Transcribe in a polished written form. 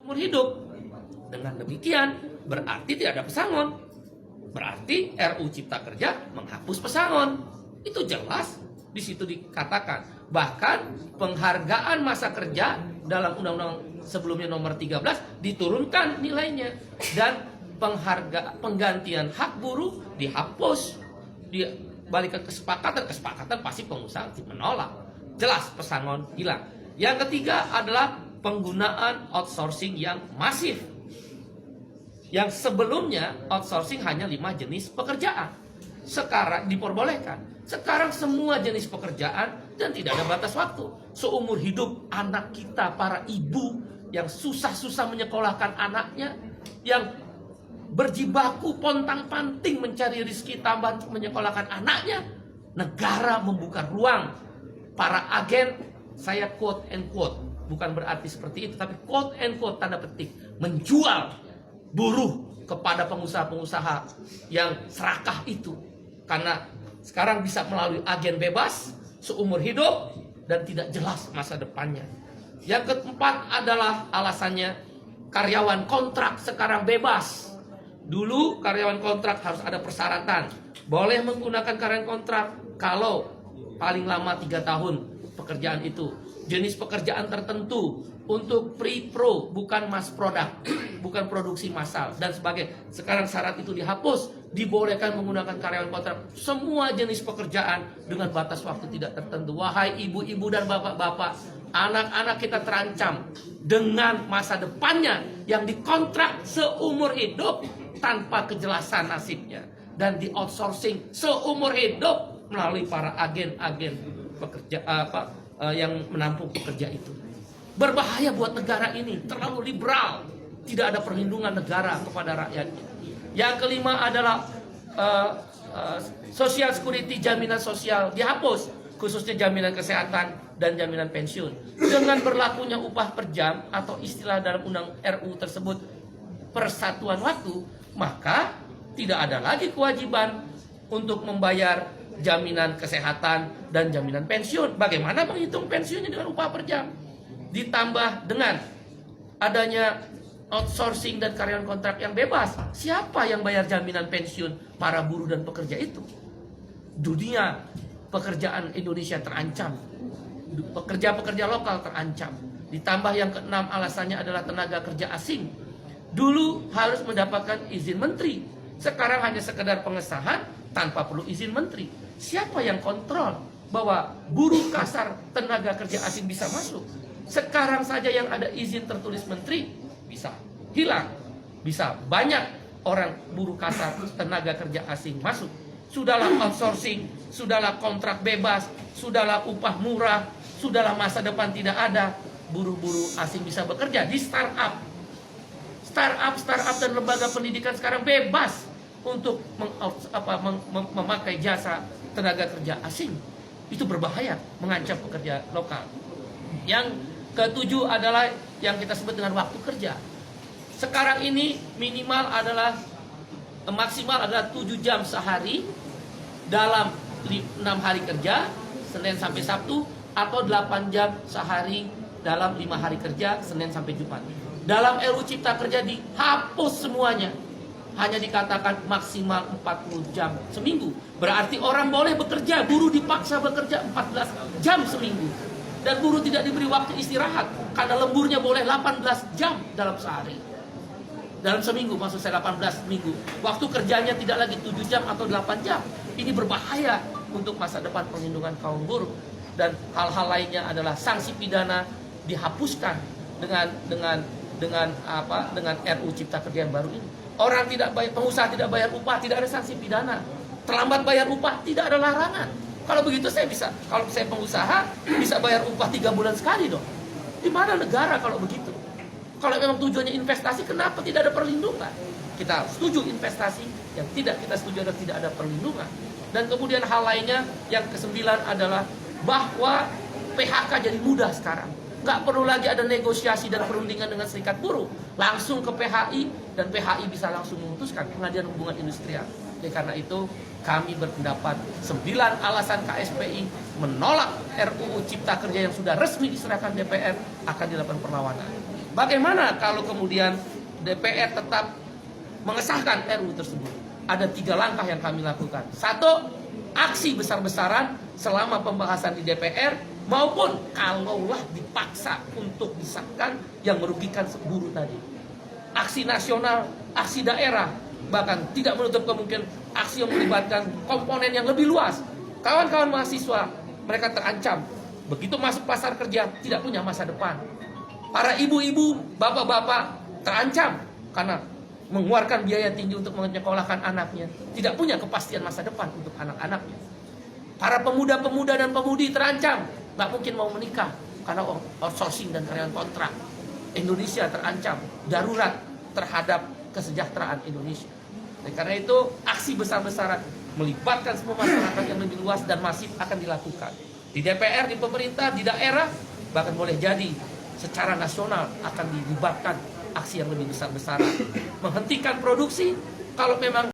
umur hidup. Dengan demikian berarti tidak ada pesangon. Berarti RUU Cipta Kerja menghapus pesangon. Itu jelas di situ dikatakan. Bahkan penghargaan masa kerja dalam undang-undang sebelumnya nomor 13 diturunkan nilainya, dan penggantian hak buruh dihapus. Balik ke kesepakatan pasti pengusaha menolak. Jelas pesangon hilang. Yang ketiga adalah penggunaan outsourcing yang masif. Yang sebelumnya outsourcing hanya 5 jenis pekerjaan. Sekarang diperbolehkan. Sekarang semua jenis pekerjaan dan tidak ada batas waktu. Seumur hidup anak kita, para ibu yang susah-susah menyekolahkan anaknya, yang berjibaku pontang-panting mencari rezeki tambah menyekolahkan anaknya, negara membuka ruang. Para agen, saya quote and quote, bukan berarti seperti itu, tapi quote and quote tanda petik, menjual buruh kepada pengusaha-pengusaha yang serakah itu. Karena sekarang bisa melalui agen bebas seumur hidup dan tidak jelas masa depannya. Yang keempat adalah alasannya karyawan kontrak sekarang bebas. Dulu karyawan kontrak harus ada persyaratan. Boleh menggunakan karyawan kontrak kalau paling lama 3 tahun pekerjaan itu. Jenis pekerjaan tertentu, untuk pre-pro, bukan mass product, bukan produksi massal dan sebagainya. Sekarang syarat itu dihapus, dibolehkan menggunakan karyawan kontrak semua jenis pekerjaan dengan batas waktu tidak tertentu. Wahai ibu-ibu dan bapak-bapak, anak-anak kita terancam dengan masa depannya yang dikontrak seumur hidup tanpa kejelasan nasibnya, dan di outsourcing seumur hidup melalui para agen-agen pekerja yang menampung pekerja itu. Berbahaya buat negara ini, terlalu liberal, tidak ada perlindungan negara kepada rakyatnya. Yang kelima adalah social security, jaminan sosial dihapus, khususnya jaminan kesehatan dan jaminan pensiun. Dengan berlakunya upah per jam atau istilah dalam undang RU tersebut persatuan waktu, maka tidak ada lagi kewajiban untuk membayar jaminan kesehatan dan jaminan pensiun. Bagaimana menghitung pensiunnya dengan upah per jam? Ditambah dengan adanya outsourcing dan karyawan kontrak yang bebas, siapa yang bayar jaminan pensiun para buruh dan pekerja itu? Dunia pekerjaan Indonesia terancam, pekerja-pekerja lokal terancam. Ditambah yang keenam alasannya adalah tenaga kerja asing. Dulu harus mendapatkan izin menteri, sekarang hanya sekedar pengesahan tanpa perlu izin menteri. Siapa yang kontrol bahwa buruh kasar tenaga kerja asing bisa masuk? Sekarang saja yang ada izin tertulis menteri bisa hilang, bisa banyak orang buruh kasar tenaga kerja asing masuk. Sudahlah outsourcing, sudahlah kontrak bebas, sudahlah upah murah, sudahlah masa depan tidak ada, buruh-buruh asing bisa bekerja di startup dan lembaga pendidikan sekarang bebas untuk memakai jasa tenaga kerja asing. Itu berbahaya, mengancam pekerja lokal. Yang ketujuh adalah yang kita sebut dengan waktu kerja. Sekarang ini maksimal adalah 7 jam sehari dalam 6 hari kerja, Senin sampai Sabtu, atau 8 jam sehari dalam 5 hari kerja, Senin sampai Jumat. Dalam RUU Cipta Kerja dihapus semuanya. Hanya dikatakan maksimal 40 jam seminggu. Berarti orang boleh bekerja, buruh dipaksa bekerja 14 jam seminggu. Dan buruh tidak diberi waktu istirahat, karena lemburnya boleh 18 jam dalam sehari. Dalam seminggu, maksud saya 18 minggu. Waktu kerjanya tidak lagi 7 jam atau 8 jam. Ini berbahaya untuk masa depan perlindungan kaum buruh. Dan hal-hal lainnya adalah sanksi pidana dihapuskan dengan RUU Cipta Kerja yang baru ini. Orang tidak bayar, pengusaha tidak bayar upah, tidak ada sanksi pidana. Terlambat bayar upah, tidak ada larangan. Kalau begitu kalau saya pengusaha bisa bayar upah 3 bulan sekali dong. Di mana negara kalau begitu? Kalau memang tujuannya investasi, kenapa tidak ada perlindungan? Kita setuju investasi, yang tidak kita setuju adalah tidak ada perlindungan. Dan kemudian hal lainnya yang kesembilan adalah bahwa PHK jadi mudah sekarang. Nggak perlu lagi ada negosiasi dan perundingan dengan serikat buruh. Langsung ke PHI, dan PHI bisa langsung memutuskan Pengadilan Hubungan Industrial. Jadi karena itu kami berpendapat 9 alasan KSPI menolak RUU Cipta Kerja yang sudah resmi diserahkan DPR akan dilakukan perlawanan. Bagaimana kalau kemudian DPR tetap mengesahkan RUU tersebut? Ada 3 langkah yang kami lakukan. 1, aksi besar-besaran selama pembahasan di DPR, maupun kalaulah dipaksa untuk disahkan yang merugikan buruh tadi. Aksi nasional, aksi daerah, bahkan tidak menutup kemungkinan aksi yang melibatkan komponen yang lebih luas. Kawan-kawan mahasiswa, mereka terancam. Begitu masuk pasar kerja, tidak punya masa depan. Para ibu-ibu, bapak-bapak terancam karena mengeluarkan biaya tinggi untuk menyekolahkan anaknya. Tidak punya kepastian masa depan untuk anak-anaknya. Para pemuda-pemuda dan pemudi terancam. Nggak mungkin mau menikah karena outsourcing dan karyawan kontrak. Indonesia terancam, darurat terhadap kesejahteraan Indonesia. Dan karena itu, aksi besar-besaran melibatkan semua masyarakat yang lebih luas dan masif akan dilakukan. Di DPR, di pemerintah, di daerah, bahkan boleh jadi secara nasional akan dilibatkan aksi yang lebih besar-besaran. Menghentikan produksi, kalau memang